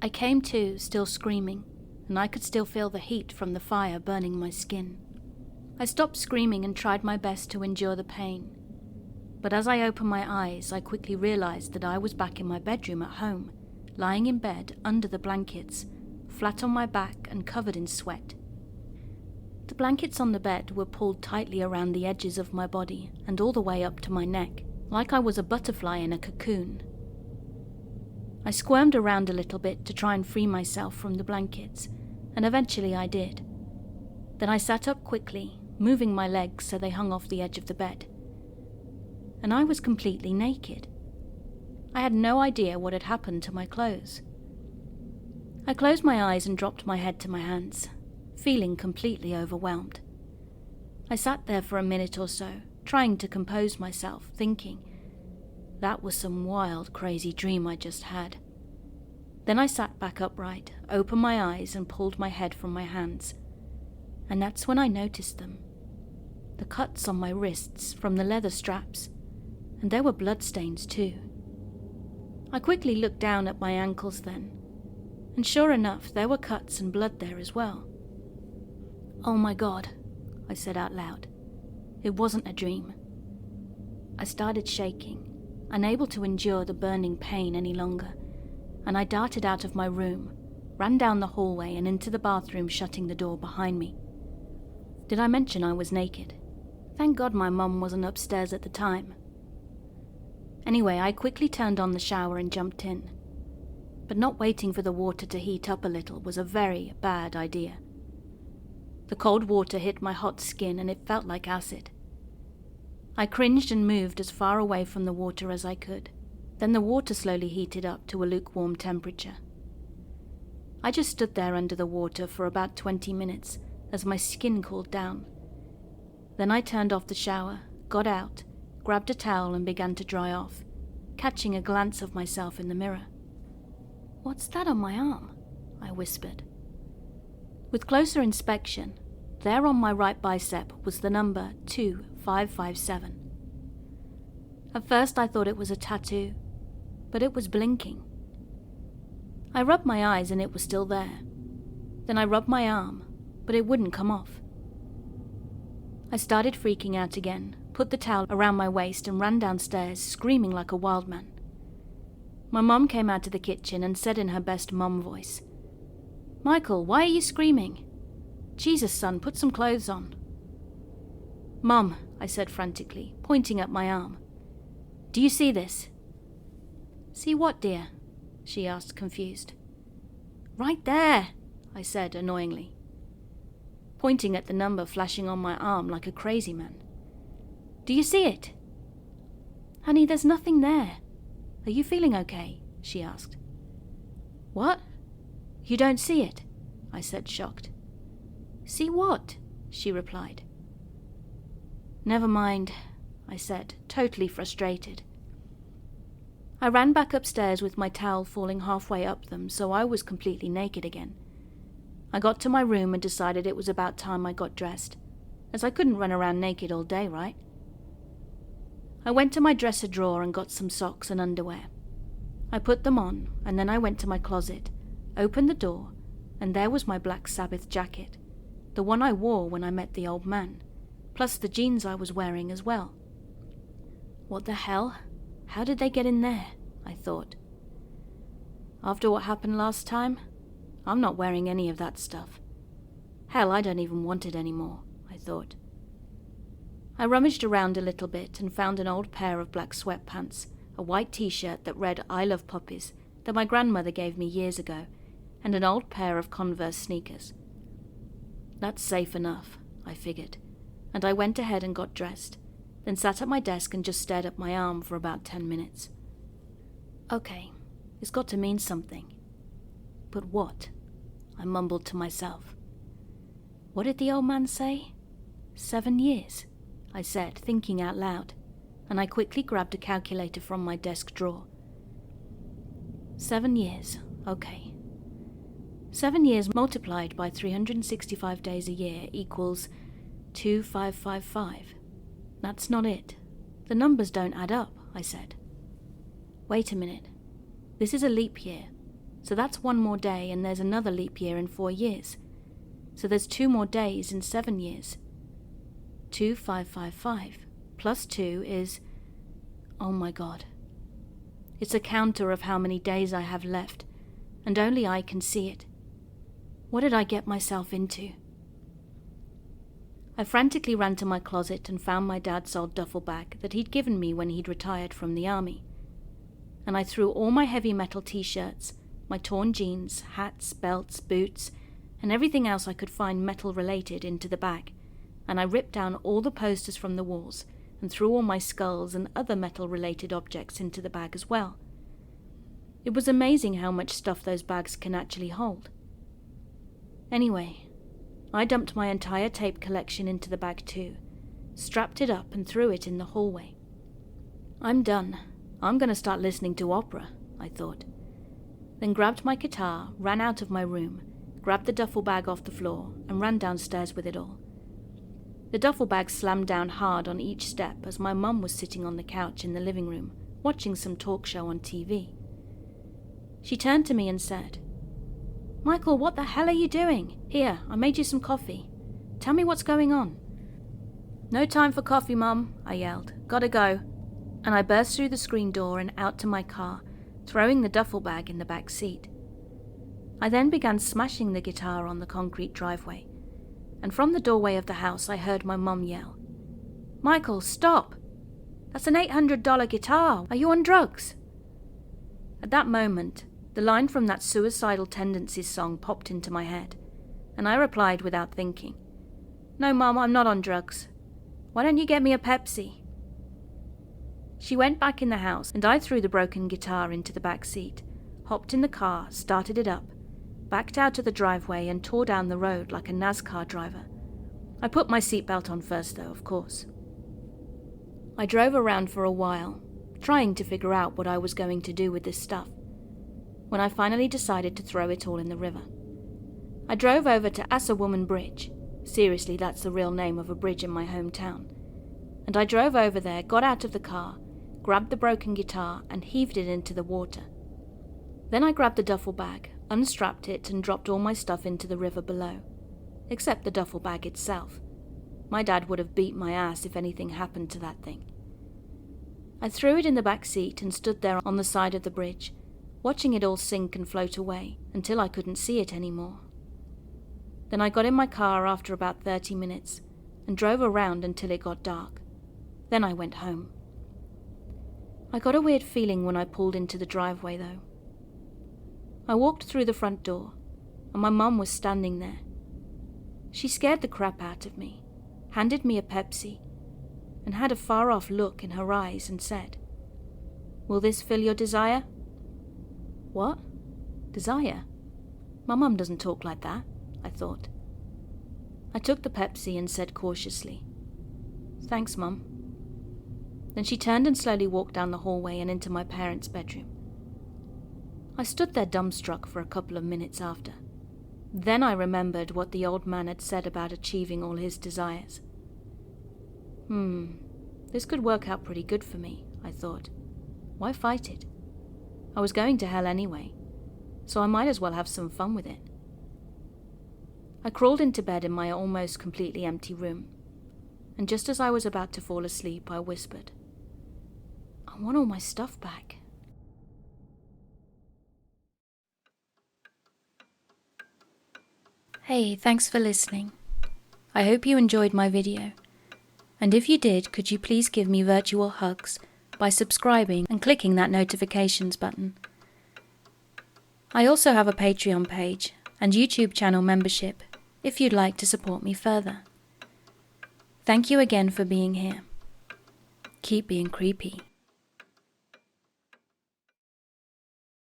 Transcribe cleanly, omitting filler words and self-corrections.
I came to, still screaming, and I could still feel the heat from the fire burning my skin. I stopped screaming and tried my best to endure the pain. But as I opened my eyes, I quickly realized that I was back in my bedroom at home, lying in bed under the blankets, flat on my back and covered in sweat. The blankets on the bed were pulled tightly around the edges of my body and all the way up to my neck, like I was a butterfly in a cocoon. I squirmed around a little bit to try and free myself from the blankets, and eventually I did. Then I sat up quickly, moving my legs so they hung off the edge of the bed. And I was completely naked. I had no idea what had happened to my clothes. I closed my eyes and dropped my head to my hands, feeling completely overwhelmed. I sat there for a minute or so, trying to compose myself, thinking, that was some wild, crazy dream I just had. Then I sat back upright, opened my eyes and pulled my head from my hands. And that's when I noticed them. The cuts on my wrists from the leather straps, and there were bloodstains too. I quickly looked down at my ankles then, and sure enough, there were cuts and blood there as well. "Oh my God," I said out loud. It wasn't a dream. I started shaking, unable to endure the burning pain any longer, and I darted out of my room, ran down the hallway and into the bathroom, shutting the door behind me. Did I mention I was naked? Thank God my mum wasn't upstairs at the time. Anyway, I quickly turned on the shower and jumped in. But not waiting for the water to heat up a little was a very bad idea. The cold water hit my hot skin and it felt like acid. I cringed and moved as far away from the water as I could. Then the water slowly heated up to a lukewarm temperature. I just stood there under the water for about 20 minutes as my skin cooled down. Then I turned off the shower, got out, grabbed a towel and began to dry off, catching a glance of myself in the mirror. "What's that on my arm?" I whispered. With closer inspection, there on my right bicep was the number 2557. At first I thought it was a tattoo, but it was blinking. I rubbed my eyes and it was still there. Then I rubbed my arm, but it wouldn't come off. I started freaking out again, put the towel around my waist and ran downstairs, screaming like a wild man. My mum came out of the kitchen and said in her best mum voice, "Michael, why are you screaming? Jesus, son, put some clothes on." "Mum," I said frantically, pointing at my arm. "Do you see this?" "See what, dear?" she asked, confused. "Right there," I said annoyingly, pointing at the number flashing on my arm like a crazy man. "Do you see it?" "Honey, there's nothing there. Are you feeling okay?" she asked. "What? You don't see it?" I said, shocked. "See what?" she replied. "Never mind," I said, totally frustrated. I ran back upstairs with my towel falling halfway up them, so I was completely naked again. I got to my room and decided it was about time I got dressed, as I couldn't run around naked all day, right? I went to my dresser drawer and got some socks and underwear. I put them on, and then I went to my closet, opened the door, and there was my black Sabbath jacket, the one I wore when I met the old man, plus the jeans I was wearing as well. What the hell? How did they get in there? I thought. After what happened last time, I'm not wearing any of that stuff. Hell, I don't even want it anymore, I thought. I rummaged around a little bit and found an old pair of black sweatpants, a white t-shirt that read "I love puppies" that my grandmother gave me years ago, and an old pair of Converse sneakers. That's safe enough, I figured, and I went ahead and got dressed, then sat at my desk and just stared at my arm for about 10 minutes. Okay, it's got to mean something. But what? I mumbled to myself. What did the old man say? 7 years, I said, thinking out loud, and I quickly grabbed a calculator from my desk drawer. 7 years, okay. 7 years multiplied by 365 days a year equals 2555. That's not it. The numbers don't add up, I said. Wait a minute. This is a leap year. So that's one more day, and there's another leap year in 4 years. So there's 2 more days in 7 years. 2555 plus 2 is... Oh my God. It's a counter of how many days I have left, and only I can see it. What did I get myself into? I frantically ran to my closet and found my dad's old duffel bag that he'd given me when he'd retired from the army. And I threw all my heavy metal t-shirts, my torn jeans, hats, belts, boots, and everything else I could find metal-related into the bag, and I ripped down all the posters from the walls and threw all my skulls and other metal-related objects into the bag as well. It was amazing how much stuff those bags can actually hold. Anyway, I dumped my entire tape collection into the bag too, strapped it up and threw it in the hallway. I'm done. I'm going to start listening to opera, I thought. Then grabbed my guitar, ran out of my room, grabbed the duffel bag off the floor, and ran downstairs with it all. The duffel bag slammed down hard on each step as my mum was sitting on the couch in the living room, watching some talk show on TV. She turned to me and said, "Michael, what the hell are you doing? Here, I made you some coffee. Tell me what's going on." "No time for coffee, Mum," I yelled. "Gotta go." And I burst through the screen door and out to my car, throwing the duffel bag in the back seat. I then began smashing the guitar on the concrete driveway, and from the doorway of the house I heard my mum yell, "Michael, stop! That's an $800 guitar. Are you on drugs?" At that moment, the line from that Suicidal Tendencies song popped into my head, and I replied without thinking, "No, Mum, I'm not on drugs. Why don't you get me a Pepsi?" She went back in the house, and I threw the broken guitar into the back seat, hopped in the car, started it up, backed out of the driveway and tore down the road like a NASCAR driver. I put my seatbelt on first though, of course. I drove around for a while, trying to figure out what I was going to do with this stuff, when I finally decided to throw it all in the river. I drove over to Assawoman Bridge. Seriously, that's the real name of a bridge in my hometown. And I drove over there, got out of the car, grabbed the broken guitar and heaved it into the water. Then I grabbed the duffel bag, unstrapped it and dropped all my stuff into the river below, except the duffel bag itself. My dad would have beat my ass if anything happened to that thing. I threw it in the back seat and stood there on the side of the bridge, watching it all sink and float away until I couldn't see it anymore. Then I got in my car after about 30 minutes and drove around until it got dark. Then I went home. I got a weird feeling when I pulled into the driveway though. I walked through the front door, and my mum was standing there. She scared the crap out of me, handed me a Pepsi, and had a far-off look in her eyes and said, "Will this fill your desire?" What? Desire? My mum doesn't talk like that, I thought. I took the Pepsi and said cautiously, "Thanks, Mum." Then she turned and slowly walked down the hallway and into my parents' bedroom. I stood there dumbstruck for a couple of minutes after. Then I remembered what the old man had said about achieving all his desires. This could work out pretty good for me, I thought. Why fight it? I was going to hell anyway, so I might as well have some fun with it. I crawled into bed in my almost completely empty room, and just as I was about to fall asleep, I whispered, "I want all my stuff back." Hey, thanks for listening. I hope you enjoyed my video. And if you did, could you please give me virtual hugs by subscribing and clicking that notifications button. I also have a Patreon page and YouTube channel membership if you'd like to support me further. Thank you again for being here. Keep being creepy.